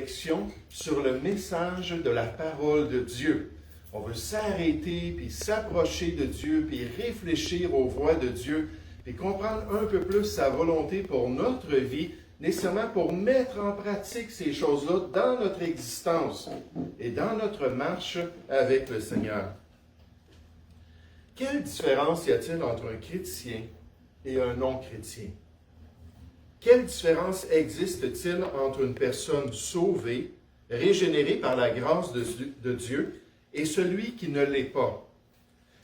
réflexion sur le message de la parole de Dieu. On veut s'arrêter, puis s'approcher de Dieu, puis réfléchir aux voies de Dieu, puis comprendre un peu plus sa volonté pour notre vie, nécessairement pour mettre en pratique ces choses-là dans notre existence et dans notre marche avec le Seigneur. Quelle différence y a-t-il entre un chrétien et un non-chrétien? Quelle différence existe-t-il entre une personne sauvée, régénérée par la grâce de Dieu, et celui qui ne l'est pas?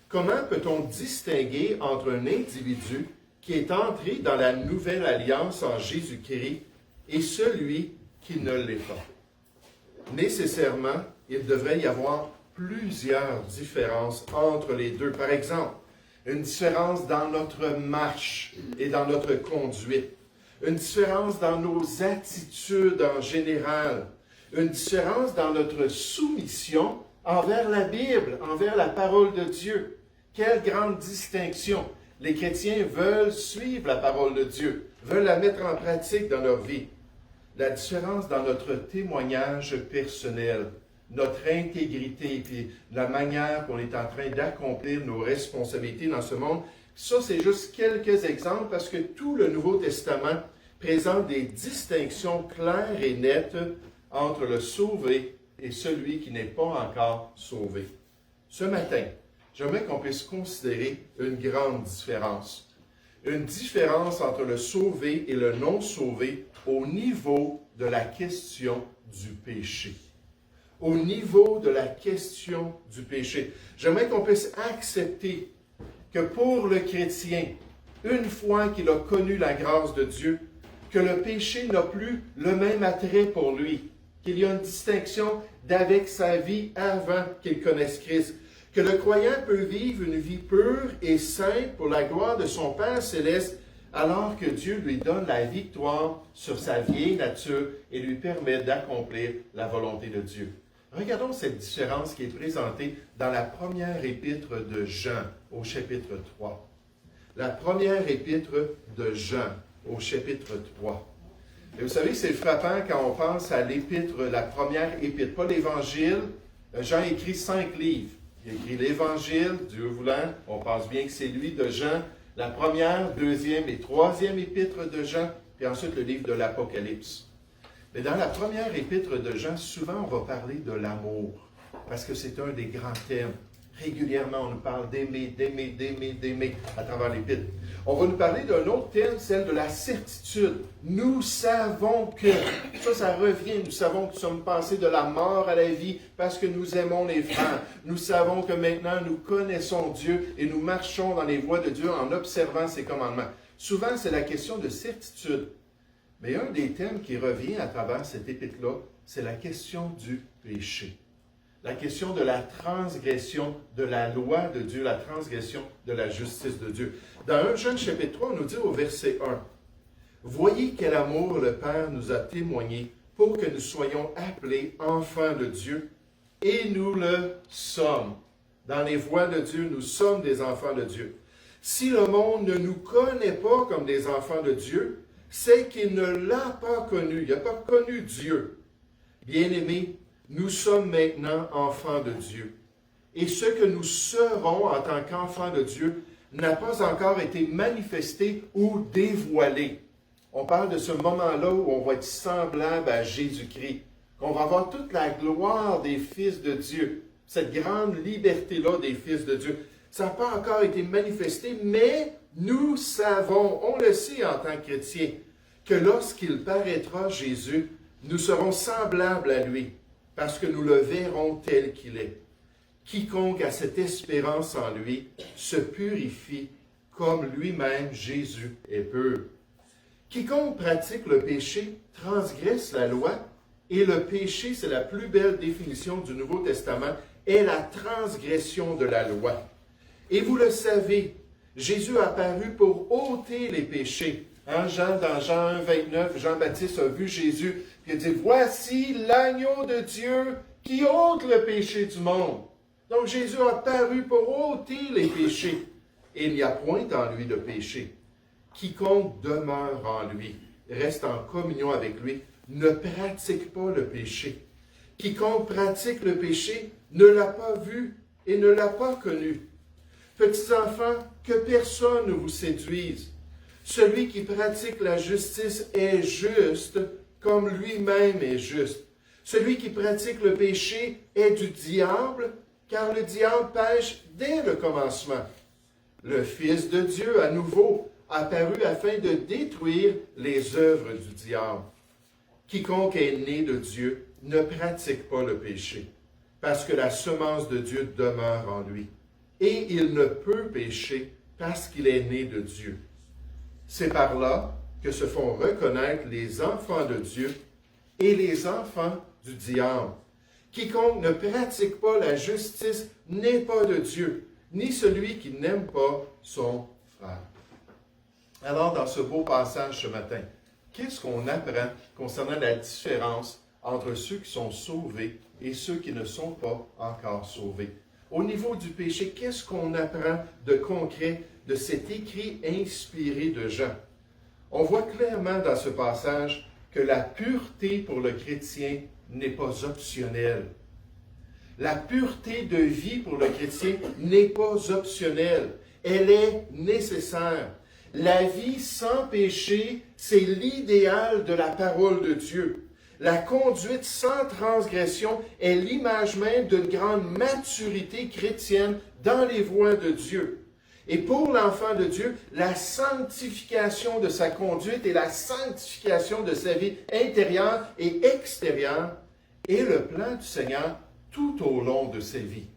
Comment peut-on distinguer entre un individu qui est entré dans la nouvelle alliance en Jésus-Christ et celui qui ne l'est pas? Nécessairement, il devrait y avoir plusieurs différences entre les deux. Par exemple, une différence dans notre marche et dans notre conduite, une différence dans nos attitudes en général, une différence dans notre soumission envers la Bible, envers la parole de Dieu. Quelle grande distinction! Les chrétiens veulent suivre la parole de Dieu, veulent la mettre en pratique dans leur vie. La différence dans notre témoignage personnel, notre intégrité, puis la manière qu'on est en train d'accomplir nos responsabilités dans ce monde. Ça, c'est juste quelques exemples parce que tout le Nouveau Testament présente des distinctions claires et nettes entre le sauvé et celui qui n'est pas encore sauvé. Ce matin, j'aimerais qu'on puisse considérer une grande différence. Une différence entre le sauvé et le non sauvé au niveau de la question du péché. Au niveau de la question du péché. J'aimerais qu'on puisse accepter que pour le chrétien, une fois qu'il a connu la grâce de Dieu, que le péché n'a plus le même attrait pour lui, qu'il y a une distinction d'avec sa vie avant qu'il connaisse Christ, que le croyant peut vivre une vie pure et sainte pour la gloire de son Père céleste, alors que Dieu lui donne la victoire sur sa vieille nature et lui permet d'accomplir la volonté de Dieu. Regardons cette différence qui est présentée dans la première épître de Jean, au chapitre 3. La première épître de Jean, au chapitre 3. Et vous savez, c'est frappant quand on pense à l'épître, la première épître, pas l'Évangile. Jean écrit 5 livres. Il écrit l'Évangile, Dieu voulant, on pense bien que c'est lui de Jean, la première, deuxième et troisième épître de Jean, puis ensuite le livre de l'Apocalypse. Mais dans la première épître de Jean, souvent on va parler de l'amour, parce que c'est un des grands thèmes. Régulièrement, on nous parle d'aimer, d'aimer, d'aimer, d'aimer à travers l'épître. On va nous parler d'un autre thème, celle de la certitude. Nous savons que, ça revient, nous savons que nous sommes passés de la mort à la vie parce que nous aimons les frères. Nous savons que maintenant nous connaissons Dieu et nous marchons dans les voies de Dieu en observant ses commandements. Souvent, c'est la question de certitude. Mais un des thèmes qui revient à travers cette épître-là, c'est la question du péché. La question de la transgression de la loi de Dieu, la transgression de la justice de Dieu. Dans 1 Jean chapitre 3, on nous dit au verset 1, « Voyez quel amour le Père nous a témoigné pour que nous soyons appelés enfants de Dieu, et nous le sommes. » Dans les voies de Dieu, nous sommes des enfants de Dieu. Si le monde ne nous connaît pas comme des enfants de Dieu, c'est qu'il ne l'a pas connu. Il n'a pas connu Dieu. Bien-aimés, nous sommes maintenant enfants de Dieu. Et ce que nous serons en tant qu'enfants de Dieu n'a pas encore été manifesté ou dévoilé. On parle de ce moment-là où on va être semblable à Jésus-Christ, qu'on va avoir toute la gloire des fils de Dieu, cette grande liberté-là des fils de Dieu. Ça n'a pas encore été manifesté, mais nous savons, on le sait en tant que chrétiens, que lorsqu'il paraîtra Jésus, nous serons semblables à lui, parce que nous le verrons tel qu'il est. Quiconque a cette espérance en lui se purifie comme lui-même Jésus est pur. Quiconque pratique le péché transgresse la loi, et le péché, c'est la plus belle définition du Nouveau Testament, est la transgression de la loi. Et vous le savez, Jésus a apparu pour ôter les péchés. Dans Jean 1, 29, Jean-Baptiste a vu Jésus, puis il dit, « Voici l'agneau de Dieu qui ôte le péché du monde. » Donc Jésus a apparu pour ôter les péchés. Et il n'y a point en lui de péché. Quiconque demeure en lui, reste en communion avec lui, ne pratique pas le péché. Quiconque pratique le péché ne l'a pas vu et ne l'a pas connu. Petits enfants, que personne ne vous séduise. Celui qui pratique la justice est juste comme lui-même est juste. Celui qui pratique le péché est du diable, car le diable pêche dès le commencement. Le Fils de Dieu, à nouveau, apparu afin de détruire les œuvres du diable. Quiconque est né de Dieu ne pratique pas le péché, parce que la semence de Dieu demeure en lui. Et il ne peut pécher parce qu'il est né de Dieu. C'est par là que se font reconnaître les enfants de Dieu et les enfants du diable. Quiconque ne pratique pas la justice n'est pas de Dieu, ni celui qui n'aime pas son frère. Alors, dans ce beau passage ce matin, qu'est-ce qu'on apprend concernant la différence entre ceux qui sont sauvés et ceux qui ne sont pas encore sauvés? Au niveau du péché, qu'est-ce qu'on apprend de concret de cet écrit inspiré de Jean? On voit clairement dans ce passage que la pureté pour le chrétien n'est pas optionnelle. La pureté de vie pour le chrétien n'est pas optionnelle. Elle est nécessaire. La vie sans péché, c'est l'idéal de la parole de Dieu. La conduite sans transgression est l'image même d'une grande maturité chrétienne dans les voies de Dieu. Et pour l'enfant de Dieu, la sanctification de sa conduite et la sanctification de sa vie intérieure et extérieure est le plan du Seigneur tout au long de sa vie.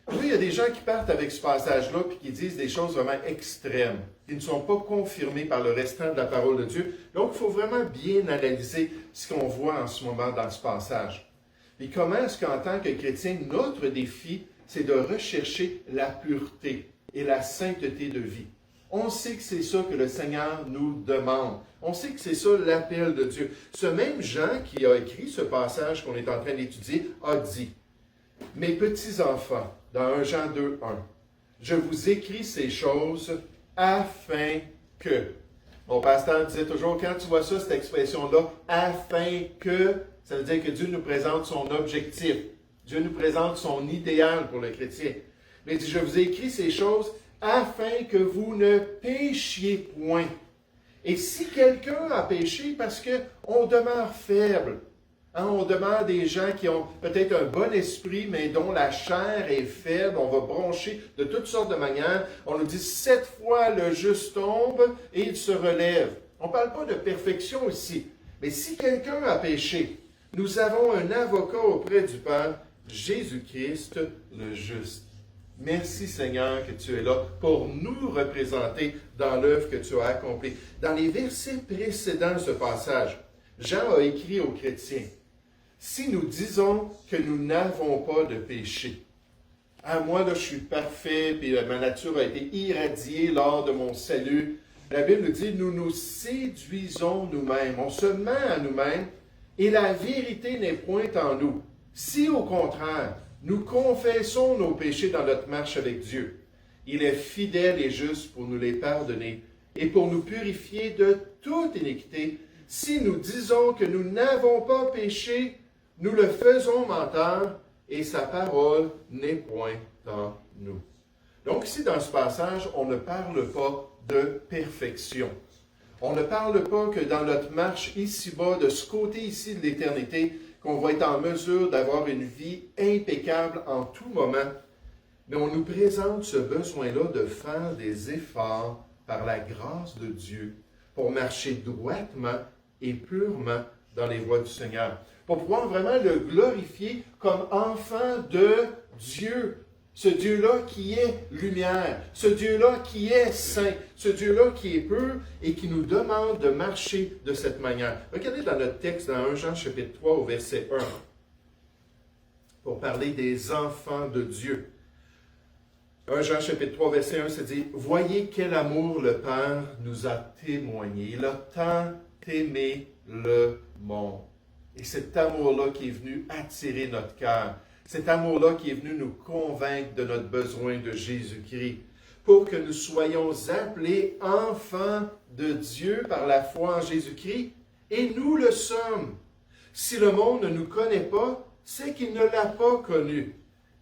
Oui, il y a des gens qui partent avec ce passage-là et qui disent des choses vraiment extrêmes, qui ne sont pas confirmées par le restant de la parole de Dieu. Donc, il faut vraiment bien analyser ce qu'on voit en ce moment dans ce passage. Et comment est-ce qu'en tant que chrétien, notre défi, c'est de rechercher la pureté et la sainteté de vie. On sait que c'est ça que le Seigneur nous demande. On sait que c'est ça l'appel de Dieu. Ce même Jean qui a écrit ce passage qu'on est en train d'étudier a dit « Mes petits enfants », dans 1 Jean 2, 1, « Je vous écris ces choses afin que… » Mon pasteur disait toujours, quand tu vois ça, cette expression-là, « afin que », ça veut dire que Dieu nous présente son objectif. Dieu nous présente son idéal pour le chrétien. Mais il dit, je vous ai écrit ces choses afin que vous ne péchiez point. Et si quelqu'un a péché, parce qu'on demeure faible, hein, on demeure des gens qui ont peut-être un bon esprit, mais dont la chair est faible, on va broncher de toutes sortes de manières. On nous dit 7 fois le juste tombe et il se relève. On ne parle pas de perfection ici. Mais si quelqu'un a péché, nous avons un avocat auprès du Père, Jésus-Christ le juste. Merci Seigneur que tu es là pour nous représenter dans l'œuvre que tu as accomplie. Dans les versets précédents de ce passage, Jean a écrit aux chrétiens, « Si nous disons que nous n'avons pas de péché, ah, moi là je suis parfait, puis ma nature a été irradiée lors de mon salut. » La Bible dit, nous nous séduisons nous-mêmes, on se ment à nous-mêmes, et la vérité n'est point en nous. Si au contraire, nous confessons nos péchés dans notre marche avec Dieu, il est fidèle et juste pour nous les pardonner et pour nous purifier de toute iniquité. Si nous disons que nous n'avons pas péché, nous le faisons menteur et sa parole n'est point en nous. Donc ici, dans ce passage, on ne parle pas de perfection. On ne parle pas que dans notre marche ici-bas, de ce côté ici de l'éternité, qu'on va être en mesure d'avoir une vie impeccable en tout moment, mais on nous présente ce besoin-là de faire des efforts par la grâce de Dieu pour marcher droitement et purement dans les voies du Seigneur, pour pouvoir vraiment le glorifier comme enfant de Dieu. Ce Dieu-là qui est lumière, ce Dieu-là qui est saint, ce Dieu-là qui est pur et qui nous demande de marcher de cette manière. Regardez dans notre texte, dans 1 Jean chapitre 3 au verset 1, pour parler des enfants de Dieu. 1 Jean chapitre 3 verset 1 se dit, « Voyez quel amour le Père nous a témoigné. Il a tant aimé le monde. » Et cet amour-là qui est venu attirer notre cœur. Cet amour-là qui est venu nous convaincre de notre besoin de Jésus-Christ, pour que nous soyons appelés enfants de Dieu par la foi en Jésus-Christ, Et nous le sommes. Si le monde ne nous connaît pas, c'est qu'il ne l'a pas connu.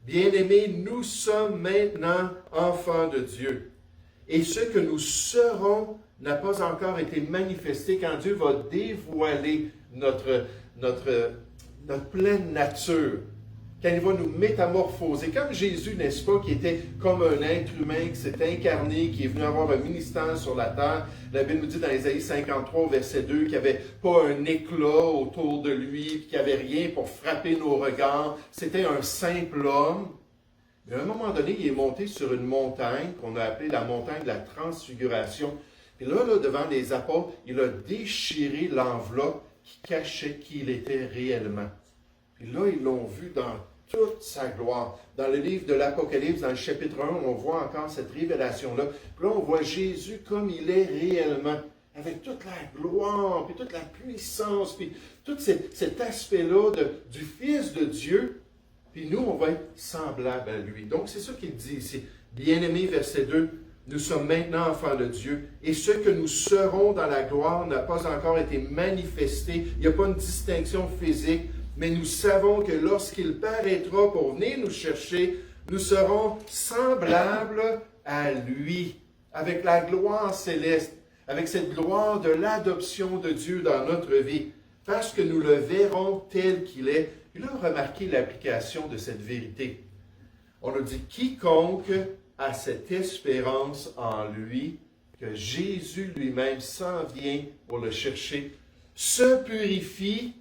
Bien-aimés, nous sommes maintenant enfants de Dieu. Et ce que nous serons n'a pas encore été manifesté quand Dieu va dévoiler notre pleine nature. Quand il va nous métamorphoser, comme Jésus, n'est-ce pas, qui était comme un être humain, qui s'est incarné, qui est venu avoir un ministère sur la terre. La Bible nous dit dans Ésaïe 53, verset 2, qu'il n'y avait pas un éclat autour de lui, qu'il n'y avait rien pour frapper nos regards. C'était un simple homme. Mais à un moment donné, il est monté sur une montagne qu'on a appelée la montagne de la transfiguration. Et là, devant les apôtres, il a déchiré l'enveloppe qui cachait qui il était réellement. Puis là, ils l'ont vu dans toute sa gloire. Dans le livre de l'Apocalypse, dans le chapitre 1, on voit encore cette révélation-là. Puis là, on voit Jésus comme il est réellement, avec toute la gloire, puis toute la puissance, puis tout cet aspect-là du Fils de Dieu. Puis nous, on va être semblables à lui. Donc, c'est ça qu'il dit ici. Bien-aimés, verset 2, nous sommes maintenant enfants de Dieu, et ce que nous serons dans la gloire n'a pas encore été manifesté. Il n'y a pas une distinction physique, mais nous savons que lorsqu'il paraîtra pour venir nous chercher, nous serons semblables à lui, avec la gloire céleste, avec cette gloire de l'adoption de Dieu dans notre vie, parce que nous le verrons tel qu'il est. Et là, remarquez l'application de cette vérité. On a dit, quiconque a cette espérance en lui, que Jésus lui-même s'en vient pour le chercher, se purifie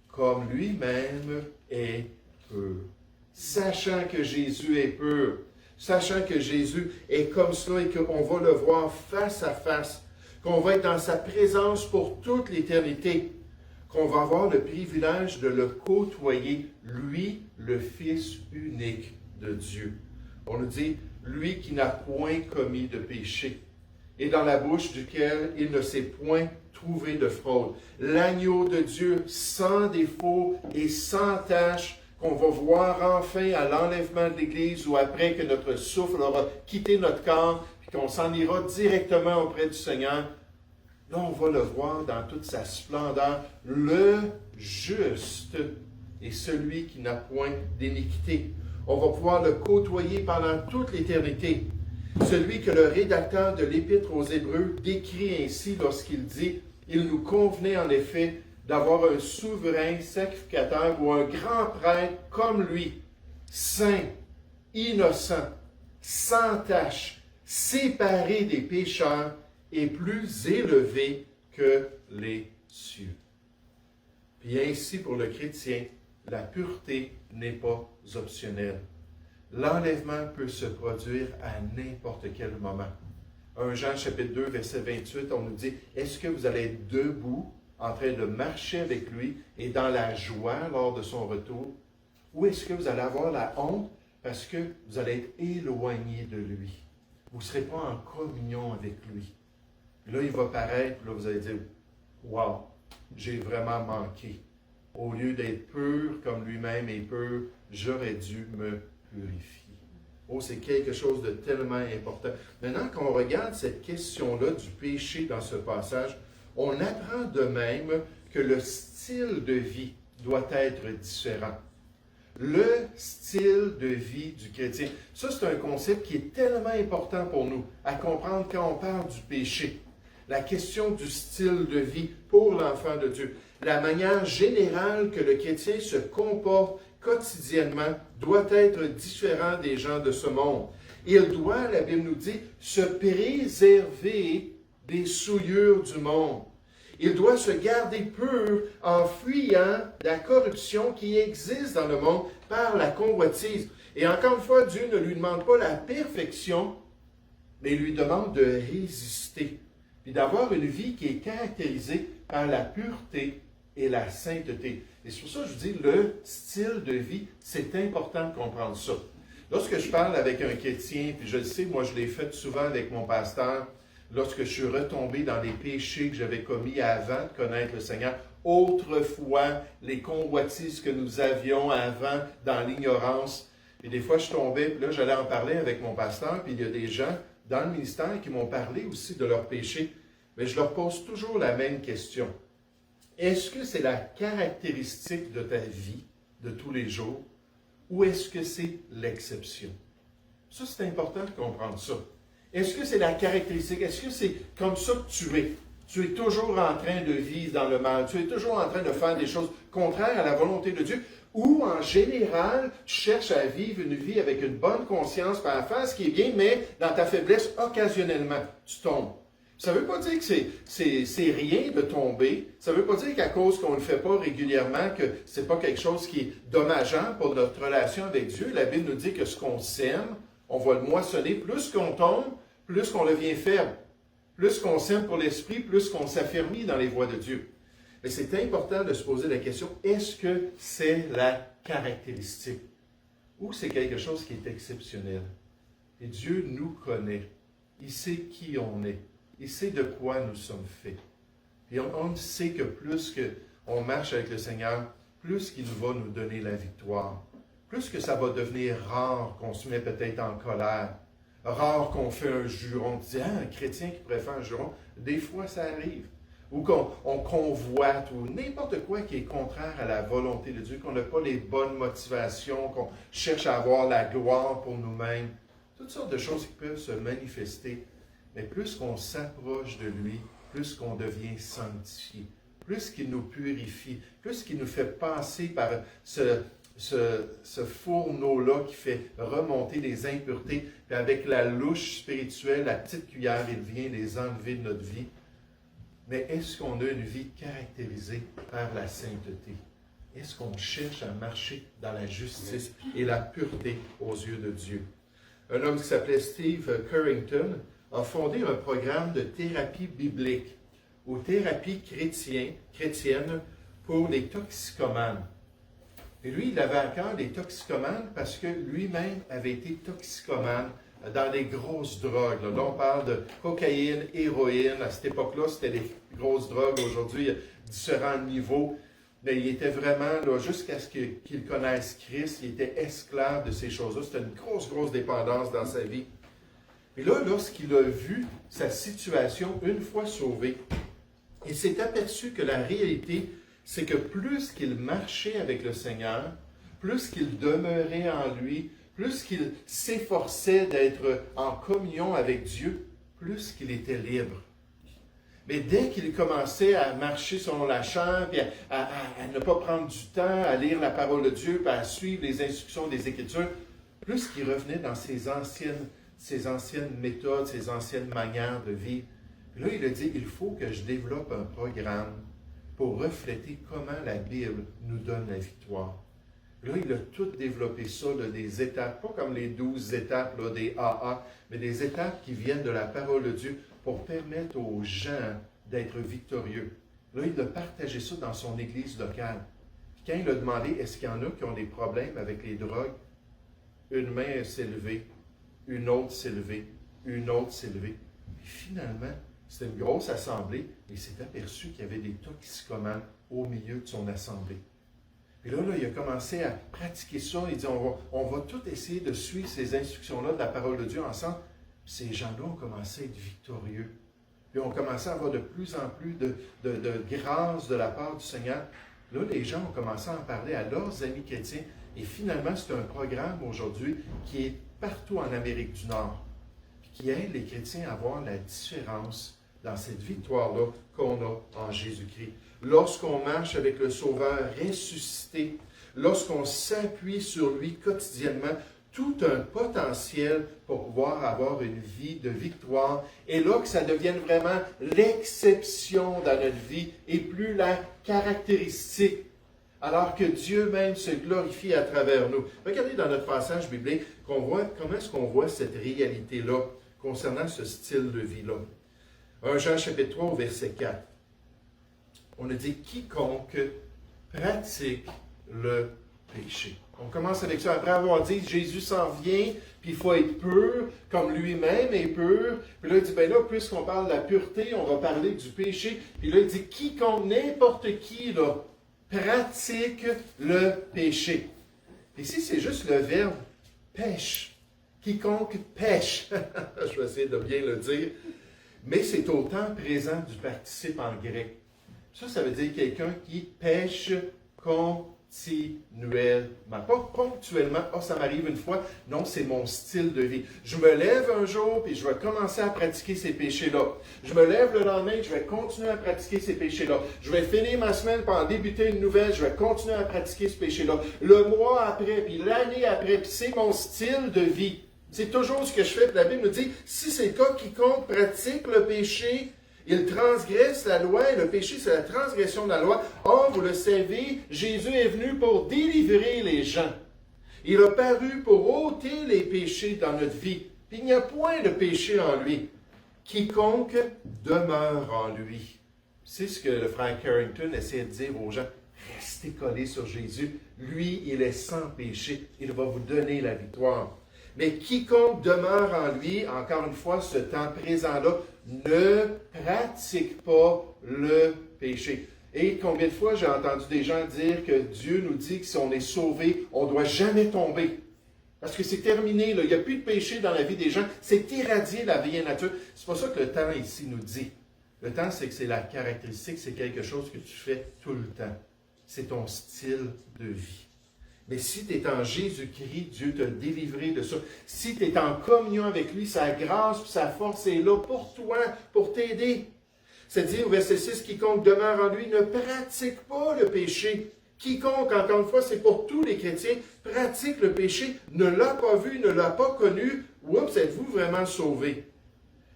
comme lui-même est pur. Sachant que Jésus est pur, sachant que Jésus est comme cela et qu'on va le voir face à face, qu'on va être dans sa présence pour toute l'éternité, qu'on va avoir le privilège de le côtoyer, lui, le Fils unique de Dieu. On nous dit, lui qui n'a point commis de péché, et dans la bouche duquel il ne s'est point trouvé de fraude. L'agneau de Dieu sans défaut et sans tache, qu'on va voir enfin à l'enlèvement de l'Église ou après que notre souffle aura quitté notre corps, puis qu'on s'en ira directement auprès du Seigneur. Là, on va le voir dans toute sa splendeur, le juste et celui qui n'a point d'iniquité. On va pouvoir le côtoyer pendant toute l'éternité. Celui que le rédacteur de l'Épître aux Hébreux décrit ainsi lorsqu'il dit « Il nous convenait en effet d'avoir un souverain sacrificateur ou un grand prêtre comme lui, saint, innocent, sans tache, séparé des pécheurs et plus élevé que les cieux. » Puis ainsi pour le chrétien, la pureté n'est pas optionnelle. L'enlèvement peut se produire à n'importe quel moment. 1 Jean chapitre 2, verset 28, on nous dit, est-ce que vous allez être debout en train de marcher avec lui et dans la joie lors de son retour? Ou est-ce que vous allez avoir la honte parce que vous allez être éloigné de lui? Vous ne serez pas en communion avec lui. Puis là, il va paraître, puis là, vous allez dire, wow, j'ai vraiment manqué. Au lieu d'être pur comme lui-même est pur, j'aurais dû me purifier. Oh, c'est quelque chose de tellement important. Maintenant, quand on regarde cette question-là du péché dans ce passage, on apprend de même que le style de vie doit être différent. Le style de vie du chrétien. Ça, c'est un concept qui est tellement important pour nous à comprendre quand on parle du péché. La question du style de vie pour l'enfant de Dieu. La manière générale que le chrétien se comporte quotidiennement doit être différent des gens de ce monde. Il doit, la Bible nous dit, se préserver des souillures du monde. Il doit se garder pur en fuyant la corruption qui existe dans le monde par la convoitise. Et encore une fois, Dieu ne lui demande pas la perfection, mais il lui demande de résister, puis d'avoir une vie qui est caractérisée par la pureté et la sainteté. Et c'est pour ça que je vous dis, le style de vie, c'est important de comprendre ça. Lorsque je parle avec un chrétien, puis je le sais, moi je l'ai fait souvent avec mon pasteur, lorsque je suis retombé dans les péchés que j'avais commis avant de connaître le Seigneur, autrefois, les convoitises que nous avions avant dans l'ignorance. Et des fois, je tombais, puis là, j'allais en parler avec mon pasteur, puis il y a des gens dans le ministère qui m'ont parlé aussi de leurs péchés. Mais je leur pose toujours la même question. Est-ce que c'est la caractéristique de ta vie de tous les jours ou est-ce que c'est l'exception? Ça, c'est important de comprendre ça. Est-ce que c'est la caractéristique? Est-ce que c'est comme ça que tu es? Tu es toujours en train de vivre dans le mal. Tu es toujours en train de faire des choses contraires à la volonté de Dieu. Ou, en général, tu cherches à vivre une vie avec une bonne conscience, à faire ce qui est bien, mais dans ta faiblesse, occasionnellement, tu tombes. Ça ne veut pas dire que c'est rien de tomber. Ça ne veut pas dire qu'à cause qu'on ne le fait pas régulièrement, que ce n'est pas quelque chose qui est dommageant pour notre relation avec Dieu. La Bible nous dit que ce qu'on sème, on va le moissonner. Plus qu'on tombe, plus qu'on devient faible. Plus qu'on sème pour l'esprit, plus qu'on s'affermit dans les voies de Dieu. Mais c'est important de se poser la question, est-ce que c'est la caractéristique ou c'est quelque chose qui est exceptionnel? Et Dieu nous connaît. Il sait qui on est. Il sait de quoi nous sommes faits. Et on sait que plus qu'on marche avec le Seigneur, plus qu'il va nous donner la victoire. Plus que ça va devenir rare qu'on se met peut-être en colère. Rare qu'on fait un juron. Tu dis, un chrétien qui pourrait faire un juron, des fois ça arrive. Ou qu'on convoite, ou n'importe quoi qui est contraire à la volonté de Dieu, qu'on n'a pas les bonnes motivations, qu'on cherche à avoir la gloire pour nous-mêmes. Toutes sortes de choses qui peuvent se manifester. Mais plus qu'on s'approche de lui, plus qu'on devient sanctifié, plus qu'il nous purifie, plus qu'il nous fait passer par ce fourneau-là qui fait remonter les impuretés, puis avec la louche spirituelle, la petite cuillère, il vient les enlever de notre vie. Mais est-ce qu'on a une vie caractérisée par la sainteté? Est-ce qu'on cherche à marcher dans la justice et la pureté aux yeux de Dieu? Un homme qui s'appelait Steve Currington a fondé un programme de thérapie biblique ou thérapie chrétienne pour les toxicomanes. Et lui, il avait à cœur les toxicomanes parce que lui-même avait été toxicomane dans les grosses drogues. Là, on parle de cocaïne, héroïne. À cette époque-là, c'était les grosses drogues. Aujourd'hui, il y a différents niveaux. Mais il était vraiment, là, jusqu'à ce qu'il connaisse Christ, il était esclave de ces choses-là. C'était une grosse, grosse dépendance dans sa vie. Et là, lorsqu'il a vu sa situation une fois sauvée, il s'est aperçu que la réalité, c'est que plus qu'il marchait avec le Seigneur, plus qu'il demeurait en lui, plus qu'il s'efforçait d'être en communion avec Dieu, plus qu'il était libre. Mais dès qu'il commençait à marcher selon la chair, puis à ne pas prendre du temps à lire la parole de Dieu, puis à suivre les instructions des Écritures, plus qu'il revenait dans ses anciennes méthodes, ses anciennes manières de vivre. Puis là, il a dit, il faut que je développe un programme pour refléter comment la Bible nous donne la victoire. Là, il a tout développé ça, là, des étapes, pas comme les 12 étapes là, des AA, mais des étapes qui viennent de la parole de Dieu pour permettre aux gens d'être victorieux. Là, il a partagé ça dans son église locale. Puis quand il a demandé, est-ce qu'il y en a qui ont des problèmes avec les drogues, une main s'est levée, une autre s'est levée, une autre s'est levée. Puis finalement, c'était une grosse assemblée, et il s'est aperçu qu'il y avait des toxicomanes au milieu de son assemblée. Et là, il a commencé à pratiquer ça. Il dit, on va tout essayer de suivre ces instructions-là de la parole de Dieu ensemble. Puis ces gens-là ont commencé à être victorieux. Puis ont commencé à avoir de plus en plus de grâce de la part du Seigneur. Là, les gens ont commencé à en parler à leurs amis chrétiens. Et finalement, c'est un programme aujourd'hui qui est partout en Amérique du Nord. Puis qui aide les chrétiens à voir la différence dans cette victoire-là qu'on a en Jésus-Christ. Lorsqu'on marche avec le Sauveur ressuscité, lorsqu'on s'appuie sur lui quotidiennement, tout un potentiel pour pouvoir avoir une vie de victoire. Et là, que ça devienne vraiment l'exception dans notre vie et plus la caractéristique. Alors que Dieu même se glorifie à travers nous. Regardez dans notre passage biblique qu'on voit comment est-ce qu'on voit cette réalité-là concernant ce style de vie-là. 1 Jean chapitre 3 au verset 4. On a dit « quiconque pratique le péché ». On commence avec ça. Après avoir dit « Jésus s'en vient, puis il faut être pur, comme lui-même est pur ». Puis là, il dit « ben là, puisqu'on parle de la pureté, on va parler du péché ». Puis là, il dit « quiconque, n'importe qui, là, pratique le péché ». Ici, c'est juste le verbe « pêche ». Quiconque pêche. Je vais essayer de bien le dire. Mais c'est au temps présent du participe en grec. Ça veut dire quelqu'un qui pêche continuellement. Pas ponctuellement, ça m'arrive une fois. Non, c'est mon style de vie. Je me lève un jour, puis je vais commencer à pratiquer ces péchés-là. Je me lève le lendemain, je vais continuer à pratiquer ces péchés-là. Je vais finir ma semaine pour en débuter une nouvelle, je vais continuer à pratiquer ce péché-là. Le mois après, puis l'année après, puis c'est mon style de vie. C'est toujours ce que je fais. La Bible nous dit, si c'est le cas, quiconque pratique le péché, il transgresse la loi, et le péché, c'est la transgression de la loi. Or, vous le savez, Jésus est venu pour délivrer les gens. Il a paru pour ôter les péchés dans notre vie. Puis il n'y a point de péché en lui. Quiconque demeure en lui. C'est ce que le frère Carrington essaie de dire aux gens. Restez collés sur Jésus. Lui, il est sans péché. Il va vous donner la victoire. Mais quiconque demeure en lui, encore une fois, ce temps présent-là, ne pratique pas le péché. Et combien de fois j'ai entendu des gens dire que Dieu nous dit que si on est sauvé, on ne doit jamais tomber. Parce que c'est terminé, là. Il n'y a plus de péché dans la vie des gens. C'est irradié la vieille nature. C'est pas ça que le temps ici nous dit. Le temps, c'est que c'est la caractéristique, c'est quelque chose que tu fais tout le temps. C'est ton style de vie. Mais si tu es en Jésus-Christ, Dieu t'a délivré de ça. Si tu es en communion avec lui, sa grâce et sa force est là pour toi, pour t'aider. C'est-à-dire au verset 6, quiconque demeure en lui ne pratique pas le péché. Quiconque, encore une fois, c'est pour tous les chrétiens, pratique le péché, ne l'a pas vu, ne l'a pas connu. Oups, êtes-vous vraiment sauvés?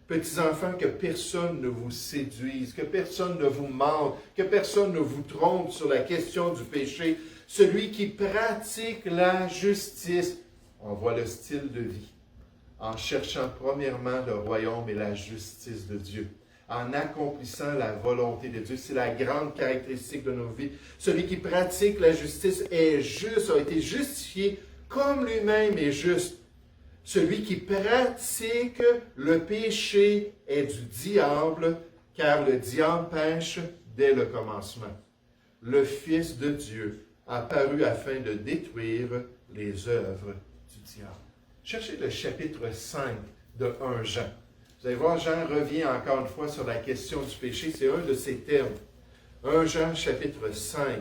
Petits enfants, que personne ne vous séduise, que personne ne vous mente, que personne ne vous trompe sur la question du péché. Celui qui pratique la justice, on voit le style de vie, en cherchant premièrement le royaume et la justice de Dieu, en accomplissant la volonté de Dieu. C'est la grande caractéristique de nos vies. Celui qui pratique la justice est juste, a été justifié comme lui-même est juste. Celui qui pratique le péché est du diable, car le diable pêche dès le commencement. Le Fils de Dieu apparu afin de détruire les œuvres du diable. Cherchez le chapitre 5 de 1 Jean. Vous allez voir, Jean revient encore une fois sur la question du péché. C'est un de ses termes. 1 Jean chapitre 5.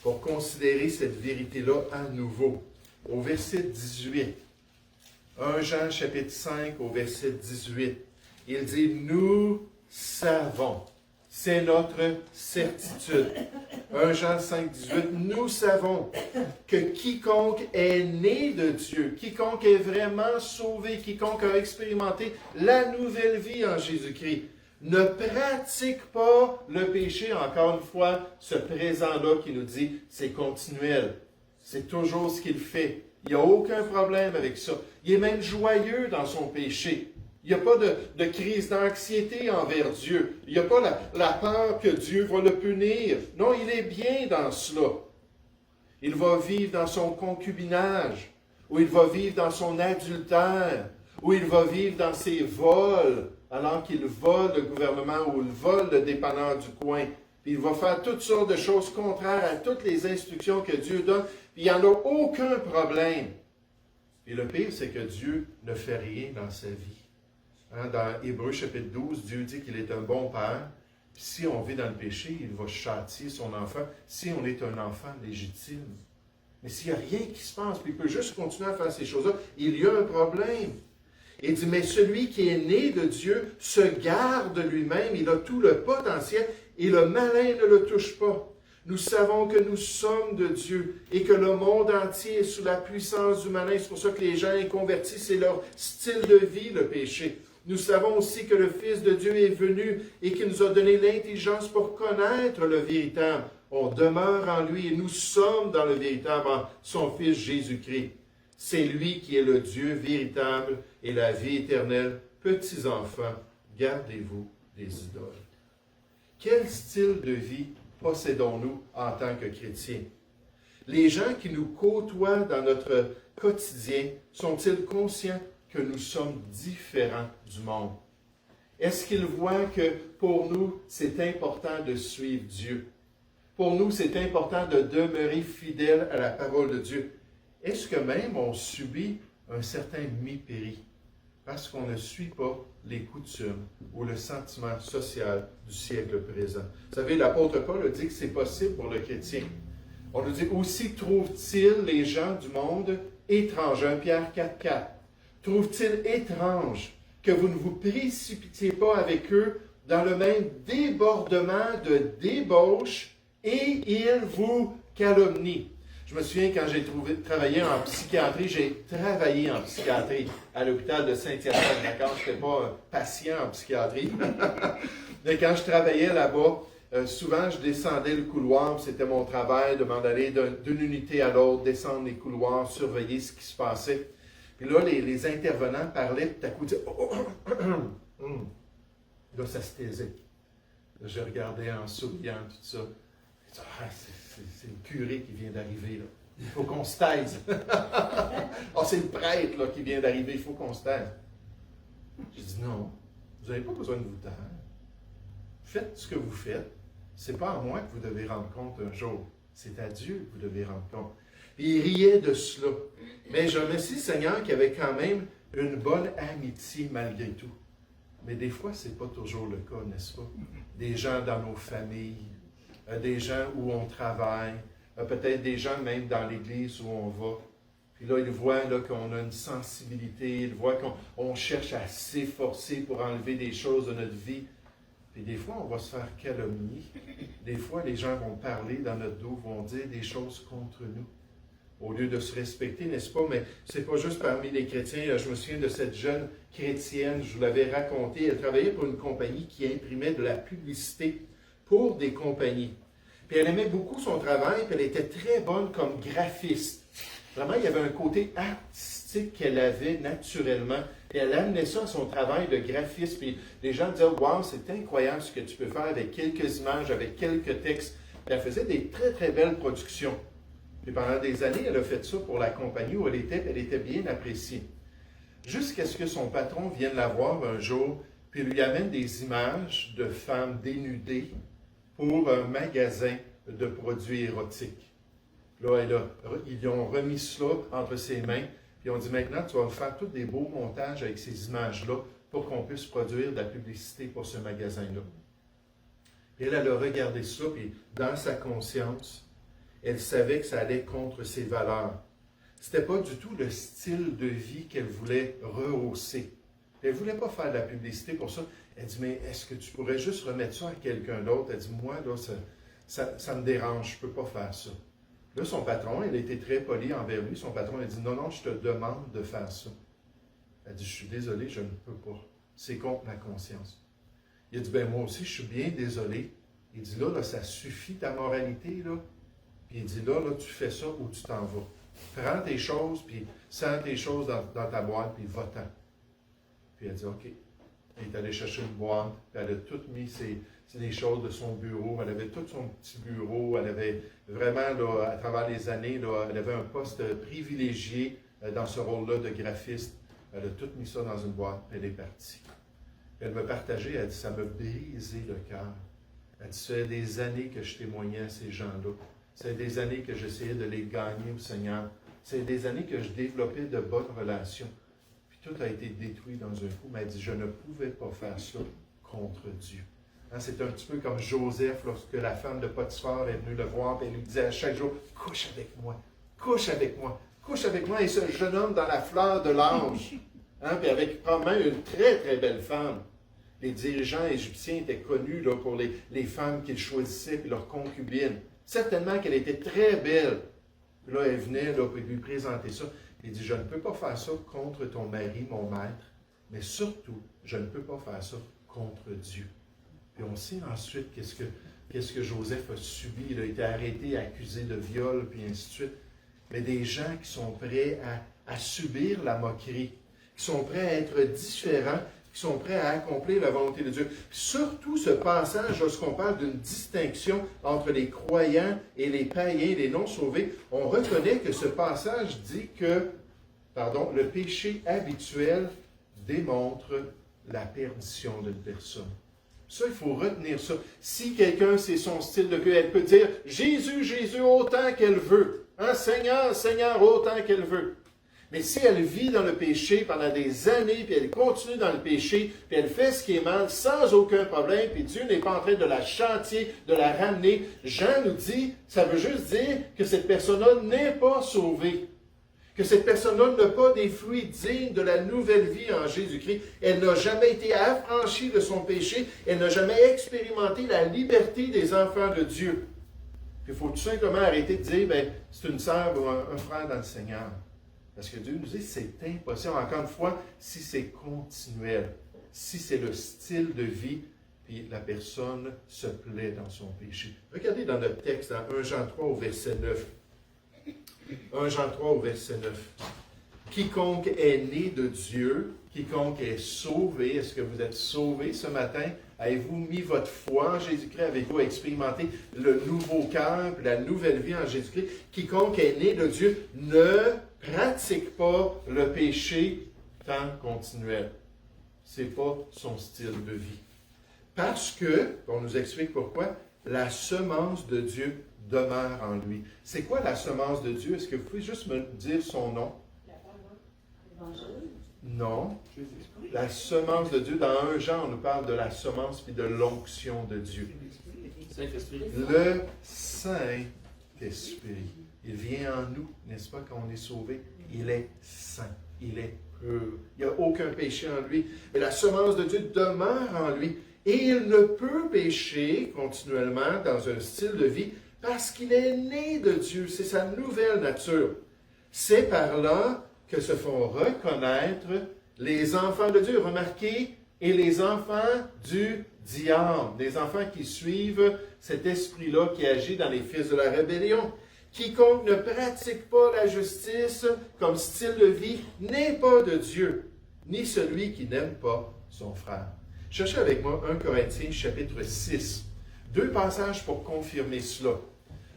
Pour considérer cette vérité-là à nouveau. Au verset 18. 1 Jean chapitre 5 au verset 18. Il dit, nous savons. C'est notre certitude. 1 Jean 5, 18, nous savons que quiconque est né de Dieu, quiconque est vraiment sauvé, quiconque a expérimenté la nouvelle vie en Jésus-Christ, ne pratique pas le péché, encore une fois, ce présent-là qui nous dit, c'est continuel. C'est toujours ce qu'il fait. Il n'y a aucun problème avec ça. Il est même joyeux dans son péché. Il n'y a pas de crise d'anxiété envers Dieu. Il n'y a pas la peur que Dieu va le punir. Non, il est bien dans cela. Il va vivre dans son concubinage, ou il va vivre dans son adultère, ou il va vivre dans ses vols, alors qu'il vole le gouvernement ou il vole le dépanneur du coin. Puis il va faire toutes sortes de choses contraires à toutes les instructions que Dieu donne. Puis il n'y en a aucun problème. Et le pire, c'est que Dieu ne fait rien dans sa vie. Dans Hébreux chapitre 12, Dieu dit qu'il est un bon père. Puis si on vit dans le péché, il va châtier son enfant si on est un enfant légitime. Mais s'il n'y a rien qui se passe, puis il peut juste continuer à faire ces choses-là, il y a un problème. Il dit, mais celui qui est né de Dieu se garde lui-même, il a tout le potentiel, et le malin ne le touche pas. Nous savons que nous sommes de Dieu et que le monde entier est sous la puissance du malin. C'est pour ça que les gens inconvertis, c'est leur style de vie, le péché. Nous savons aussi que le Fils de Dieu est venu et qu'il nous a donné l'intelligence pour connaître le véritable. On demeure en lui et nous sommes dans le véritable en son Fils Jésus-Christ. C'est lui qui est le Dieu véritable et la vie éternelle. Petits enfants, gardez-vous des idoles. Quel style de vie possédons-nous en tant que chrétiens? Les gens qui nous côtoient dans notre quotidien sont-ils conscients que nous sommes différents du monde? Est-ce qu'ils voient que pour nous, c'est important de suivre Dieu? Pour nous, c'est important de demeurer fidèles à la parole de Dieu. Est-ce que même on subit un certain mépris? parce qu'on ne suit pas les coutumes ou le sentiment social du siècle présent. Vous savez, l'apôtre Paul a dit que c'est possible pour le chrétien. On nous dit aussi, trouve-t-il les gens du monde étranges? 1 Pierre 4,4. Trouve-t-il étrange que vous ne vous précipitiez pas avec eux dans le même débordement de débauche et ils vous calomnient? Je me souviens quand j'ai travaillé en psychiatrie, j'ai travaillé en psychiatrie à l'hôpital de Saint-Hyacinthe. D'accord, je n'étais pas un patient en psychiatrie. Mais quand je travaillais là-bas, souvent je descendais le couloir, c'était mon travail de m'en aller d'une unité à l'autre, descendre les couloirs, surveiller ce qui se passait. Puis là, les intervenants parlaient, puis tout à coup, ils disaient Là, ça se taisait. Là, je regardais en souriant, tout ça. C'est le curé qui vient d'arriver, là. Il faut qu'on se taise. C'est le prêtre là, qui vient d'arriver, il faut qu'on se taise. J'ai dit non, vous n'avez pas besoin de vous taire. Faites ce que vous faites. Ce n'est pas à moi que vous devez rendre compte un jour. C'est à Dieu que vous devez rendre compte. Et il riait de cela. Mais je remercie le Seigneur qu'il y avait quand même une bonne amitié malgré tout. Mais des fois, ce n'est pas toujours le cas, n'est-ce pas? Des gens dans nos familles, des gens où on travaille, peut-être des gens même dans l'église où on va. Puis là, ils voient là, qu'on a une sensibilité, ils voient qu'on cherche à s'efforcer pour enlever des choses de notre vie. Puis des fois, on va se faire calomnier. Des fois, les gens vont parler dans notre dos, vont dire des choses contre nous. Au lieu de se respecter, n'est-ce pas? Mais c'est pas juste parmi les chrétiens. Je me souviens de cette jeune chrétienne, je vous l'avais raconté. Elle travaillait pour une compagnie qui imprimait de la publicité pour des compagnies. Puis elle aimait beaucoup son travail, puis elle était très bonne comme graphiste. Vraiment, il y avait un côté artistique qu'elle avait naturellement. Et elle amenait ça à son travail de graphiste. Puis les gens disaient « Wow, c'est incroyable ce que tu peux faire avec quelques images, avec quelques textes. » Puis elle faisait des très, très belles productions. Puis pendant des années, elle a fait ça pour la compagnie où elle était bien appréciée. Jusqu'à ce que son patron vienne la voir un jour, puis lui amène des images de femmes dénudées pour un magasin de produits érotiques. Là, ils lui ont remis cela entre ses mains, puis ils ont dit, maintenant, tu vas faire tous des beaux montages avec ces images-là pour qu'on puisse produire de la publicité pour ce magasin-là. Puis elle a regardé ça, puis dans sa conscience, elle savait que ça allait contre ses valeurs. Ce n'était pas du tout le style de vie qu'elle voulait rehausser. Elle ne voulait pas faire de la publicité pour ça. Elle dit, mais est-ce que tu pourrais juste remettre ça à quelqu'un d'autre? Elle dit, moi, là, ça me dérange, je ne peux pas faire ça. Là, son patron, elle était très polie envers lui. Son patron a dit, non, non, je te demande de faire ça. Elle dit, je suis désolé, je ne peux pas. C'est contre ma conscience. Il a dit, ben moi aussi, je suis bien désolé. Il dit, là, ça suffit ta moralité, là. Puis il dit, là, tu fais ça ou tu t'en vas. Prends tes choses, puis sens tes choses dans ta boîte, puis va-t'en. Puis elle dit, OK. Elle est allée chercher une boîte, puis elle a tout mis les choses de son bureau. Elle avait tout son petit bureau. Elle avait vraiment, là, à travers les années, là, elle avait un poste privilégié dans ce rôle-là de graphiste. Elle a tout mis ça dans une boîte, puis elle est partie. Puis elle me partageait, elle dit, ça m'a brisé le cœur. Elle dit, ça fait des années que je témoignais à ces gens-là. C'est des années que j'essayais de les gagner au Seigneur. C'est des années que je développais de bonnes relations. Puis tout a été détruit dans un coup. Mais elle dit, je ne pouvais pas faire ça contre Dieu. Hein, c'est un petit peu comme Joseph, lorsque la femme de Potiphar est venue le voir, et elle lui disait à chaque jour, couche avec moi, couche avec moi, couche avec moi. Et ce jeune homme dans la fleur de l'âge, hein, puis avec probablement une très, très belle femme. Les dirigeants égyptiens étaient connus là, pour les femmes qu'ils choisissaient, puis leurs concubines. Certainement qu'elle était très belle. Puis là, elle venait là, pour lui présenter ça. Il dit, je ne peux pas faire ça contre ton mari, mon maître, mais surtout, je ne peux pas faire ça contre Dieu. Puis on sait ensuite qu'est-ce que Joseph a subi. Il a été arrêté, accusé de viol, puis ainsi de suite. Mais des gens qui sont prêts à subir la moquerie, qui sont prêts à être différents, qui sont prêts à accomplir la volonté de Dieu. Surtout ce passage, lorsqu'on parle d'une distinction entre les croyants et les païens, les non-sauvés, on reconnaît que ce passage dit que, le péché habituel démontre la perdition d'une personne. Ça, il faut retenir ça. Si quelqu'un, c'est son style de vie, elle peut dire « Jésus, Jésus, autant qu'elle veut. Hein, Seigneur, Seigneur, autant qu'elle veut. » Mais si elle vit dans le péché pendant des années, puis elle continue dans le péché, puis elle fait ce qui est mal sans aucun problème, puis Dieu n'est pas en train de la chanter, de la ramener, Jean nous dit, ça veut juste dire que cette personne-là n'est pas sauvée. Que cette personne-là n'a pas des fruits dignes de la nouvelle vie en Jésus-Christ. Elle n'a jamais été affranchie de son péché. Elle n'a jamais expérimenté la liberté des enfants de Dieu. Puis il faut tout simplement arrêter de dire, ben, c'est une sœur ou un frère dans le Seigneur. Parce que Dieu nous dit, c'est impossible. Encore une fois, si c'est continuel, si c'est le style de vie, puis la personne se plaît dans son péché. Regardez dans notre texte, dans 1 Jean 3 au verset 9. 1 Jean 3 au verset 9. Quiconque est né de Dieu, quiconque est sauvé, est-ce que vous êtes sauvé ce matin? Avez-vous mis votre foi en Jésus-Christ? Avez-vous expérimenté le nouveau cœur, la nouvelle vie en Jésus-Christ? Quiconque est né de Dieu ne pratique pas le péché tant continuel. Ce n'est pas son style de vie. Parce que, on nous explique pourquoi, la semence de Dieu demeure en lui. C'est quoi la semence de Dieu? Est-ce que vous pouvez juste me dire son nom? La parole. L'Évangile. Non. La semence de Dieu, dans 1 Jean, on nous parle de la semence puis de l'onction de Dieu. Saint-Esprit. Le Saint-Esprit. Il vient en nous, n'est-ce pas, quand on est sauvé? Il est saint, il est pur. Il n'y a aucun péché en lui. Mais la semence de Dieu demeure en lui. Et il ne peut pécher continuellement dans un style de vie parce qu'il est né de Dieu. C'est sa nouvelle nature. C'est par là que se font reconnaître les enfants de Dieu. Remarquez, et les enfants du diable, des enfants qui suivent cet esprit-là qui agit dans les fils de la rébellion. Quiconque ne pratique pas la justice comme style de vie n'est pas de Dieu, ni celui qui n'aime pas son frère. Cherchez avec moi 1 Corinthiens chapitre 6. Deux passages pour confirmer cela.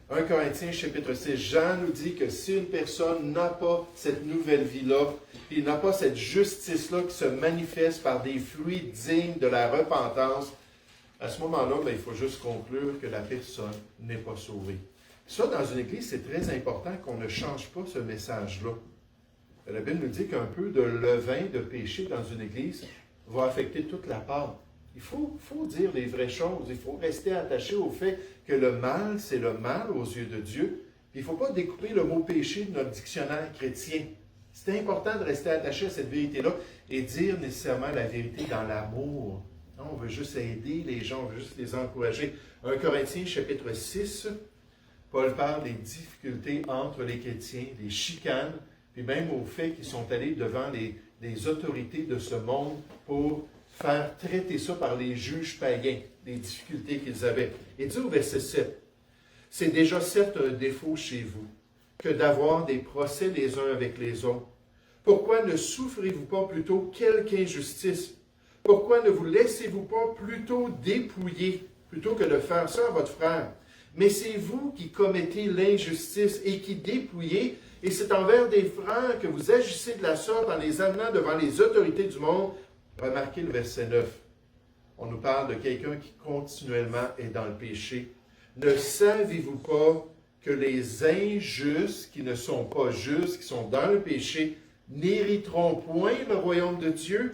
1 Corinthiens chapitre 6, Jean nous dit que si une personne n'a pas cette nouvelle vie-là, puis n'a pas cette justice-là qui se manifeste par des fruits dignes de la repentance, à ce moment-là, il faut juste conclure que la personne n'est pas sauvée. Ça, dans une église, c'est très important qu'on ne change pas ce message-là. La Bible nous dit qu'un peu de levain de péché dans une église va affecter toute la pâte. Il faut dire les vraies choses. Il faut rester attaché au fait que le mal, c'est le mal aux yeux de Dieu. Puis il ne faut pas découper le mot péché de notre dictionnaire chrétien. C'est important de rester attaché à cette vérité-là et dire nécessairement la vérité dans l'amour. Non, on veut juste aider les gens, on veut juste les encourager. 1 Corinthiens chapitre 6, Paul parle des difficultés entre les chrétiens, des chicanes, puis même au fait qu'ils sont allés devant les autorités de ce monde pour faire traiter ça par les juges païens, les difficultés qu'ils avaient. Et dit au verset 7, « C'est déjà certes un défaut chez vous que d'avoir des procès les uns avec les autres. Pourquoi ne souffrez-vous pas plutôt quelque injustice? Pourquoi ne vous laissez-vous pas plutôt dépouiller plutôt que de faire ça à votre frère? Mais c'est vous qui commettez l'injustice et qui dépouillez, et c'est envers des frères que vous agissez de la sorte en les amenant devant les autorités du monde. » Remarquez le verset 9. On nous parle de quelqu'un qui continuellement est dans le péché. Ne savez-vous pas que les injustes qui ne sont pas justes, qui sont dans le péché, n'hériteront point le royaume de Dieu?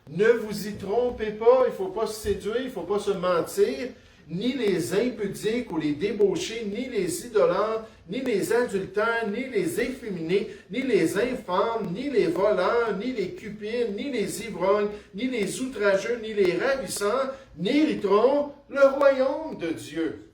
Ne vous y trompez pas, il ne faut pas se séduire, il ne faut pas se mentir. Ni les impudiques ou les débauchés, ni les idolâtres, ni les adultères, ni les efféminés, ni les infâmes, ni les voleurs, ni les cupides, ni les ivrognes, ni les outrageux, ni les ravissants, n'hériteront le royaume de Dieu.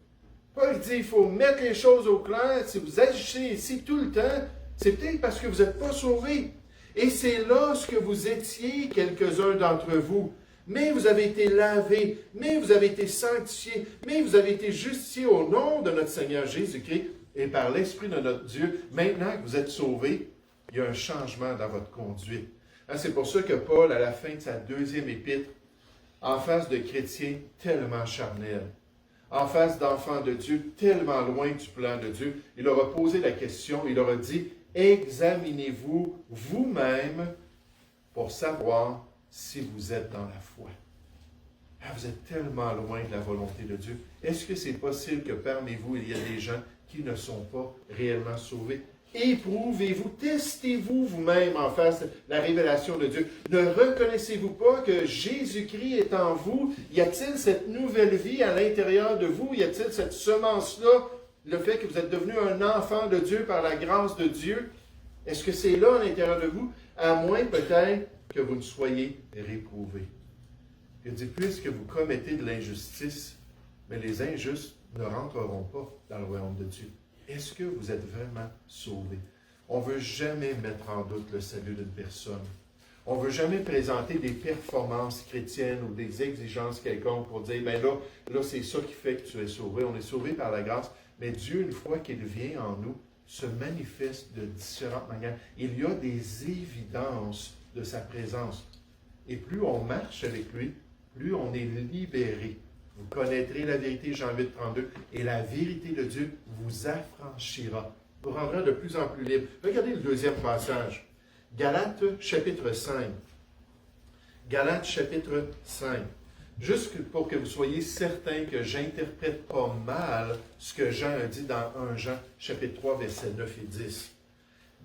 Paul dit, il faut mettre les choses au clair. Si vous agissez ici tout le temps, c'est peut-être parce que vous n'êtes pas sauvés. Et c'est là ce que vous étiez, quelques-uns d'entre vous. Mais vous avez été lavés, mais vous avez été sanctifiés, mais vous avez été justifiés au nom de notre Seigneur Jésus-Christ et par l'Esprit de notre Dieu. Maintenant que vous êtes sauvés, il y a un changement dans votre conduite. C'est pour ça que Paul, à la fin de sa deuxième épître, en face de chrétiens tellement charnels, en face d'enfants de Dieu tellement loin du plan de Dieu, il leur a posé la question, il leur a dit, « Examinez-vous vous-même pour savoir si vous êtes dans la foi. » Vous êtes tellement loin de la volonté de Dieu. Est-ce que c'est possible que parmi vous, il y a des gens qui ne sont pas réellement sauvés? Éprouvez-vous, testez-vous vous-même en face de la révélation de Dieu. Ne reconnaissez-vous pas que Jésus-Christ est en vous? Y a-t-il cette nouvelle vie à l'intérieur de vous? Y a-t-il cette semence-là, le fait que vous êtes devenu un enfant de Dieu par la grâce de Dieu? Est-ce que c'est là à l'intérieur de vous? À moins peut-être que vous ne soyez réprouvés. Il dit, puisque vous commettez de l'injustice, mais les injustes ne rentreront pas dans le royaume de Dieu. Est-ce que vous êtes vraiment sauvés? On ne veut jamais mettre en doute le salut d'une personne. On ne veut jamais présenter des performances chrétiennes ou des exigences quelconques pour dire, bien là c'est ça qui fait que tu es sauvé. On est sauvé par la grâce, mais Dieu, une fois qu'il vient en nous, se manifeste de différentes manières. Il y a des évidences de sa présence. Et plus on marche avec lui, plus on est libéré. Vous connaîtrez la vérité, Jean 8, 32, et la vérité de Dieu vous affranchira, vous rendra de plus en plus libre. Regardez le deuxième passage. Galates, chapitre 5. Galates, chapitre 5. Juste pour que vous soyez certains que je n'interprète pas mal ce que Jean a dit dans 1 Jean, chapitre 3, versets 9 et 10.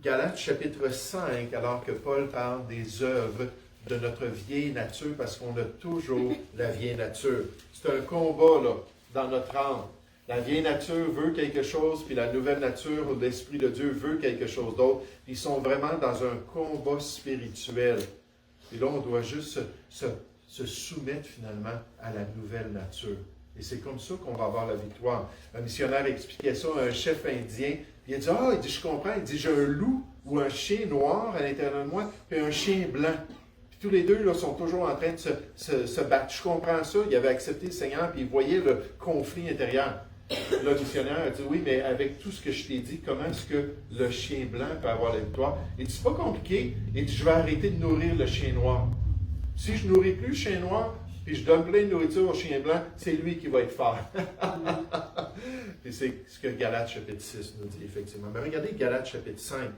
Galates, chapitre 5, alors que Paul parle des œuvres de notre vieille nature, parce qu'on a toujours la vieille nature. C'est un combat, là, dans notre âme. La vieille nature veut quelque chose, puis la nouvelle nature, ou l'Esprit de Dieu, veut quelque chose d'autre. Ils sont vraiment dans un combat spirituel. Et là, on doit juste se soumettre finalement à la nouvelle nature. Et c'est comme ça qu'on va avoir la victoire. Un missionnaire expliquait ça à un chef indien. Puis il dit, il dit, je comprends. Il dit, j'ai un loup ou un chien noir à l'intérieur de moi, puis un chien blanc. Puis tous les deux là, sont toujours en train de se battre. Je comprends ça. Il avait accepté le Seigneur, puis il voyait le conflit intérieur. Le missionnaire a dit, oui, mais avec tout ce que je t'ai dit, comment est-ce que le chien blanc peut avoir la victoire? Il dit, c'est pas compliqué. Il dit, je vais arrêter de nourrir le chien noir. Si je ne nourris plus le chien noir, puis je donne plein de nourriture au chien blanc, c'est lui qui va être fort. Et c'est ce que Galates chapitre 6 nous dit, effectivement. Mais regardez Galates chapitre 5,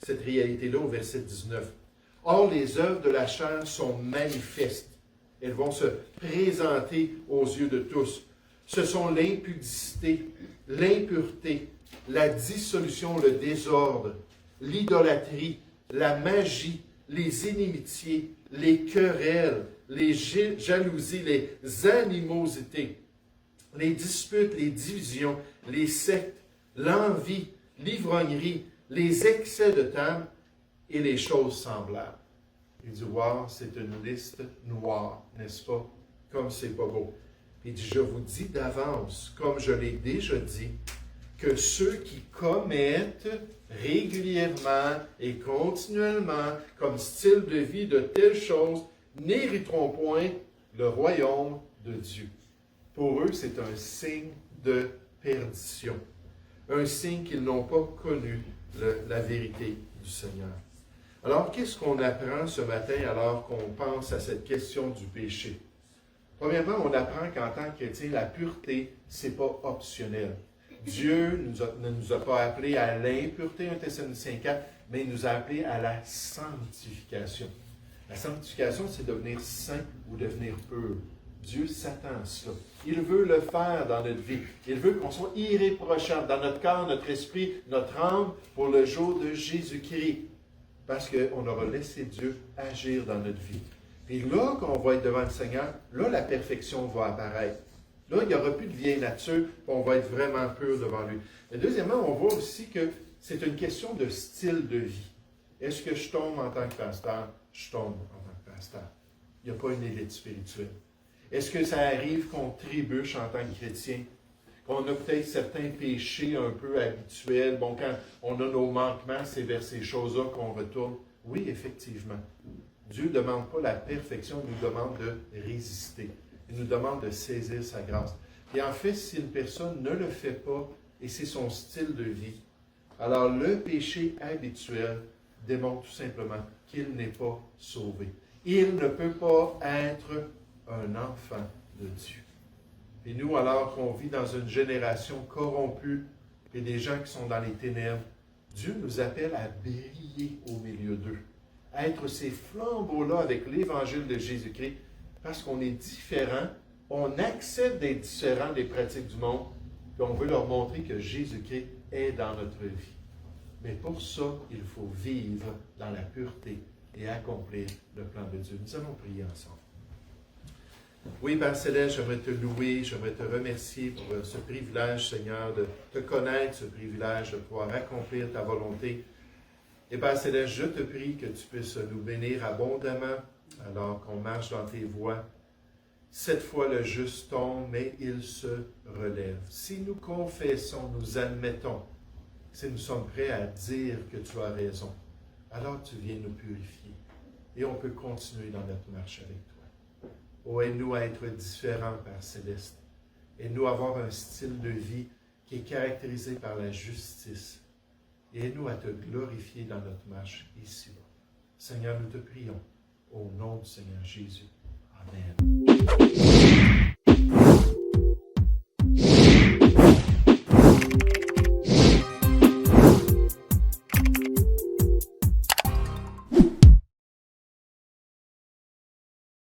cette réalité-là au verset 19. Or, les œuvres de la chair sont manifestes. Elles vont se présenter aux yeux de tous. Ce sont l'impudicité, l'impureté, la dissolution, le désordre, l'idolâtrie, la magie, les inimitiés, les querelles, les jalousies, les animosités, les disputes, les divisions, les sectes, l'envie, l'ivrognerie, les excès de table et les choses semblables. Il dit, wow, c'est une liste noire, n'est-ce pas? Comme c'est pas beau. Il dit, je vous dis d'avance, comme je l'ai déjà dit, que ceux qui commettent régulièrement et continuellement comme style de vie de telles choses n'hériteront point le royaume de Dieu. Pour eux, c'est un signe de perdition, un signe qu'ils n'ont pas connu la vérité du Seigneur. Alors, qu'est-ce qu'on apprend ce matin alors qu'on pense à cette question du péché? Premièrement, on apprend qu'en tant que chrétien, la pureté, ce n'est pas optionnel. Dieu ne nous a pas appelés à l'impureté, 1 Thessaloniciens 4, mais il nous a appelés à la sanctification. La sanctification, c'est devenir saint ou devenir pur. Dieu s'attend à cela. Il veut le faire dans notre vie. Il veut qu'on soit irréprochable dans notre corps, notre esprit, notre âme pour le jour de Jésus-Christ. Parce qu'on aura laissé Dieu agir dans notre vie. Et là, quand on va être devant le Seigneur, là, la perfection va apparaître. Là, il n'y aura plus de vieille nature, on va être vraiment pur devant lui. Mais deuxièmement, on voit aussi que c'est une question de style de vie. Est-ce que je tombe en tant que pasteur? Je tombe en tant que pasteur. Il n'y a pas une élite spirituelle. Est-ce que ça arrive qu'on trébuche en tant que chrétien? Qu'on a peut-être certains péchés un peu habituels. Bon, quand on a nos manquements, c'est vers ces choses-là qu'on retourne. Oui, effectivement. Dieu ne demande pas la perfection, il nous demande de résister. Il nous demande de saisir sa grâce. Et en fait, si une personne ne le fait pas, et c'est son style de vie, alors le péché habituel démontre tout simplement qu'il n'est pas sauvé. Il ne peut pas être un enfant de Dieu. Et nous, alors qu'on vit dans une génération corrompue et des gens qui sont dans les ténèbres, Dieu nous appelle à briller au milieu d'eux, à être ces flambeaux-là avec l'évangile de Jésus-Christ, parce qu'on est différent, on accepte d'être différent des pratiques du monde, puis on veut leur montrer que Jésus-Christ est dans notre vie. Mais pour ça, il faut vivre dans la pureté et accomplir le plan de Dieu. Nous allons prier ensemble. Oui, Père Céleste, j'aimerais te louer, j'aimerais te remercier pour ce privilège, Seigneur, de te connaître, ce privilège de pouvoir accomplir ta volonté. Et Père Céleste, je te prie que tu puisses nous bénir abondamment alors qu'on marche dans tes voies. Cette fois, le juste tombe, mais il se relève. Si nous confessons, nous admettons, si nous sommes prêts à dire que tu as raison, alors tu viens nous purifier et on peut continuer dans notre marche avec toi. Oh, aide-nous à être différents, Père Céleste. Aide-nous à avoir un style de vie qui est caractérisé par la justice. Et aide-nous à te glorifier dans notre marche ici-bas. Seigneur, nous te prions au nom du Seigneur Jésus. Amen.